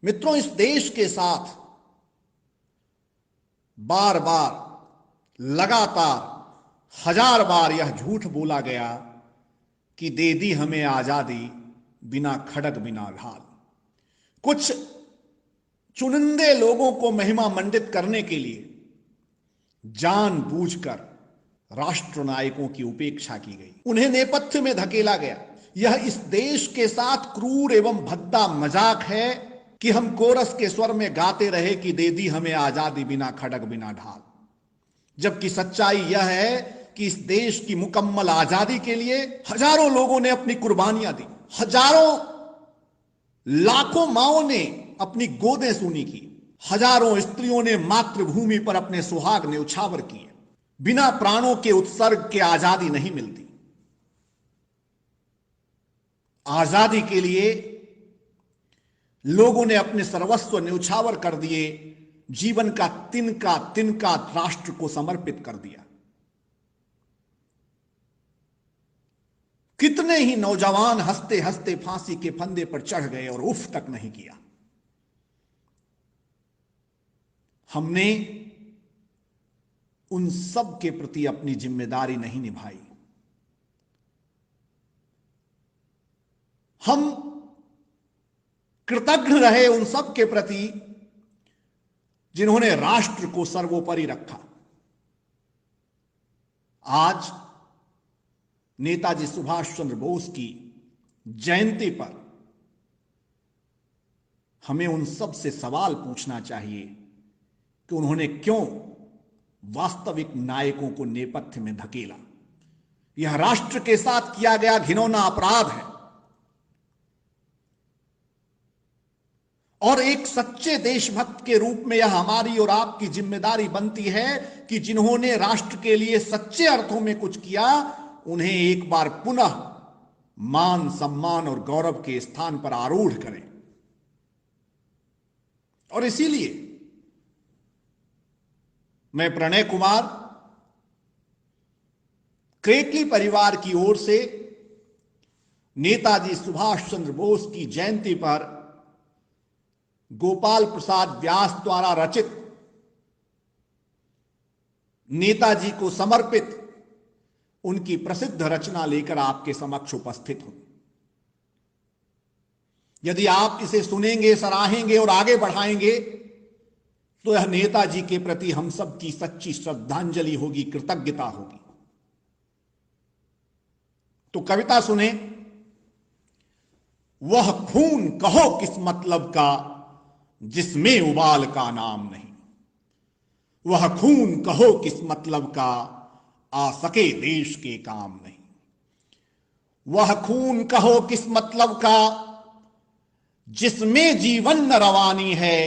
मित्रों, इस देश के साथ बार बार लगातार 1000 बार यह झूठ बोला गया कि दे दी हमें आजादी बिना खड़ग बिना ढाल। कुछ चुनिंदे लोगों को महिमा मंडित करने के लिए जानबूझकर राष्ट्र नायकों की उपेक्षा की गई, उन्हें नेपथ्य में धकेला गया। यह इस देश के साथ क्रूर एवं भद्दा मजाक है कि हम कोरस के स्वर में गाते रहे कि दे दी हमें आजादी बिना खड़ग बिना ढाल, जबकि सच्चाई यह है कि इस देश की मुकम्मल आजादी के लिए हजारों लोगों ने अपनी कुर्बानियां दी, हजारों लाखों माओं ने अपनी गोदें सूनी की, हजारों स्त्रियों ने मातृभूमि पर अपने सुहाग न्यौछावर किए। बिना प्राणों के उत्सर्ग के आजादी नहीं मिलती। आजादी के लिए लोगों ने अपने सर्वस्व न्यौछावर कर दिए, जीवन का तिनका तिनका राष्ट्र को समर्पित कर दिया। कितने ही नौजवान हंसते हंसते फांसी के फंदे पर चढ़ गए और उफ तक नहीं किया। हमने उन सब के प्रति अपनी जिम्मेदारी नहीं निभाई। हम कृतज्ञ रहे उन सब के प्रति जिन्होंने राष्ट्र को सर्वोपरि रखा। आज नेताजी सुभाष चंद्र बोस की जयंती पर हमें उन सब से सवाल पूछना चाहिए कि उन्होंने क्यों वास्तविक नायकों को नेपथ्य में धकेला। यह राष्ट्र के साथ किया गया घिनौना अपराध है और एक सच्चे देशभक्त के रूप में यह हमारी और आपकी जिम्मेदारी बनती है कि जिन्होंने राष्ट्र के लिए सच्चे अर्थों में कुछ किया उन्हें एक बार पुनः मान सम्मान और गौरव के स्थान पर आरूढ़ करें। और इसीलिए मैं प्रणय कुमार क्रेटली परिवार की ओर से नेताजी सुभाष चंद्र बोस की जयंती पर गोपाल प्रसाद व्यास द्वारा रचित नेताजी को समर्पित उनकी प्रसिद्ध रचना लेकर आपके समक्ष उपस्थित हूं। यदि आप इसे सुनेंगे, सराहेंगे और आगे बढ़ाएंगे तो यह नेताजी के प्रति हम सब की सच्ची श्रद्धांजलि होगी, कृतज्ञता होगी। तो कविता सुने। वह खून कहो किस मतलब का जिसमें उबाल का नाम नहीं, वह खून कहो किस मतलब का आ सके देश के काम नहीं, वह खून कहो किस मतलब का जिसमें जीवन न रवानी है,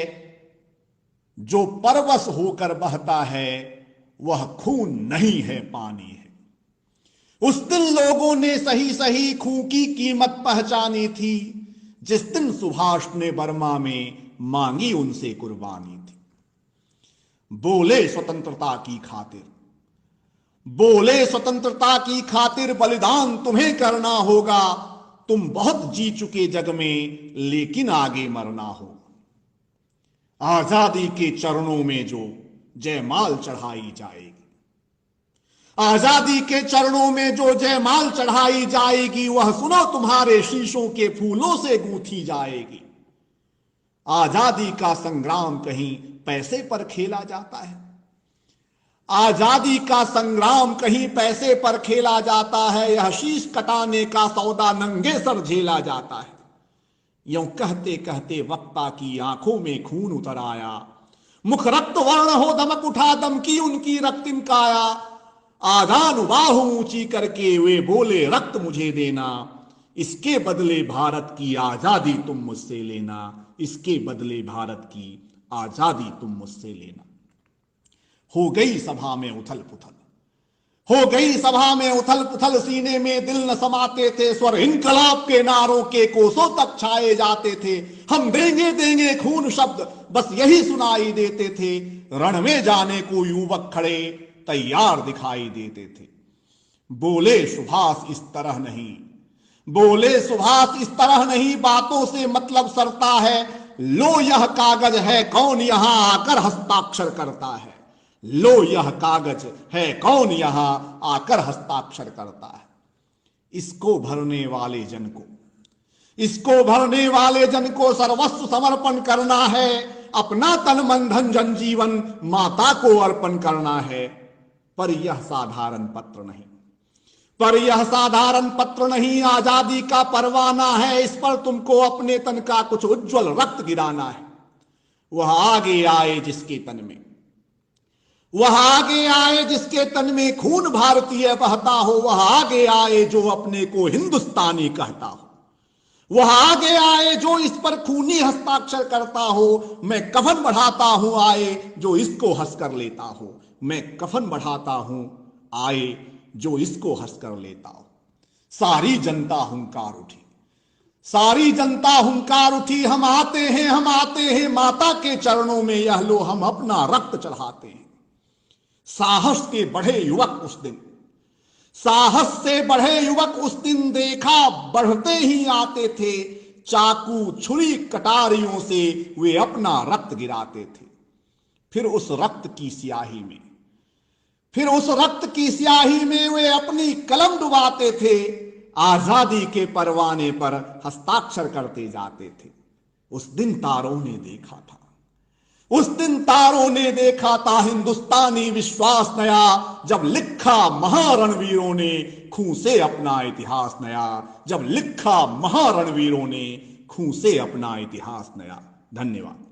जो परवश होकर बहता है वह खून नहीं है पानी है। उस दिन लोगों ने सही सही खून की कीमत पहचानी थी, जिस दिन सुभाष ने बर्मा में मांगी उनसे कुर्बानी थी। बोले स्वतंत्रता की खातिर, बोले स्वतंत्रता की खातिर बलिदान तुम्हें करना होगा, तुम बहुत जी चुके जग में लेकिन आगे मरना होगा। आजादी के चरणों में जो जयमाल चढ़ाई जाएगी, आजादी के चरणों में जो जयमाल चढ़ाई जाएगी, वह सुनो तुम्हारे शीशों के फूलों से गूंथी जाएगी। आजादी का संग्राम कहीं पैसे पर खेला जाता है, आजादी का संग्राम कहीं पैसे पर खेला जाता है, यह शीश कटाने का सौदा नंगे सर झेला जाता है। यूं कहते कहते वक्ता की आंखों में खून उतर आया, मुख रक्त वर्ण हो दमक उठा दम की उनकी रक्तिम काया। आगान बाहु ऊंची करके वे बोले रक्त मुझे देना, इसके बदले भारत की आजादी तुम मुझसे लेना, इसके बदले भारत की आजादी तुम मुझसे लेना। हो गई सभा में उथल पुथल, हो गई सभा में उथल पुथल, सीने में दिल न समाते थे, स्वर इनकलाब के नारों के कोसों तक छाए जाते थे। हम देंगे देंगे खून शब्द बस यही सुनाई देते थे, रण में जाने को युवक खड़े तैयार दिखाई देते थे। बोले सुभाष इस तरह नहीं, बोले सुभाष इस तरह नहीं, बातों से मतलब सरता है, लो यह कागज है, कौन यहां आकर हस्ताक्षर करता है। लो यह कागज है, कौन यहां आकर हस्ताक्षर करता है। इसको भरने वाले जन को, इसको भरने वाले जन को सर्वस्व समर्पण करना है। अपना तन मन धन जन जीवन माता को अर्पण करना है। पर यह साधारण पत्र नहीं, पर यह साधारण पत्र नहीं, आजादी का परवाना है। इस पर तुमको अपने तन का कुछ उज्जवल रक्त गिराना है। वह आगे आए जिसके तन में, वह आगे आए जिसके तन में खून भारतीय बहता हो। वह आगे आए जो अपने को हिंदुस्तानी कहता हो। वह आगे आए जो इस पर खूनी हस्ताक्षर करता हो। मैं कफन बढ़ाता हूं, आए जो इसको हंसकर लेता हो। मैं कफन बढ़ाता हूं, आए जो इसको हंसकर लेता हो। सारी जनता हुंकार उठी, सारी जनता हुंकार उठी। हम आते हैं, हम आते हैं माता के चरणों में, यह लो हम अपना रक्त चढ़ाते हैं। साहस के बढ़े युवक उस दिन, साहस से बढ़े युवक उस दिन देखा बढ़ते ही आते थे। चाकू छुरी कटारियों से वे अपना रक्त गिराते थे। फिर उस रक्त की स्याही में, फिर उस रक्त की स्याही में वे अपनी कलम डुबाते थे। आजादी के परवाने पर हस्ताक्षर करते जाते थे। उस दिन तारों ने देखा था, उस दिन तारों ने देखा था हिंदुस्तानी विश्वास नया। जब लिखा महारणवीरों ने खून से अपना इतिहास नया। जब लिखा महारणवीरों ने खून से अपना इतिहास नया। धन्यवाद।